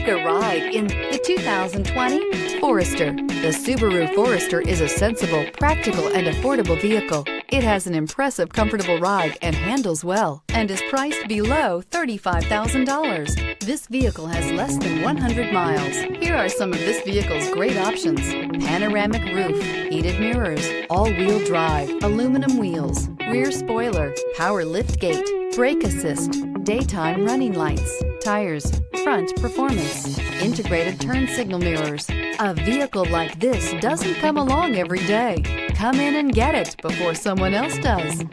a ride in the 2020 Forester. The Subaru Forester is a sensible, practical, and affordable vehicle. It has an impressive, comfortable ride and handles well, and is priced below $35,000. This vehicle has less than 100 miles. Here are some of this vehicle's great options: panoramic roof, heated mirrors, all-wheel drive, aluminum wheels, rear spoiler, power liftgate, brake assist, daytime running lights, tires, front performance, integrated turn signal mirrors. A vehicle like this doesn't come along every day. Come in and get it before someone else does.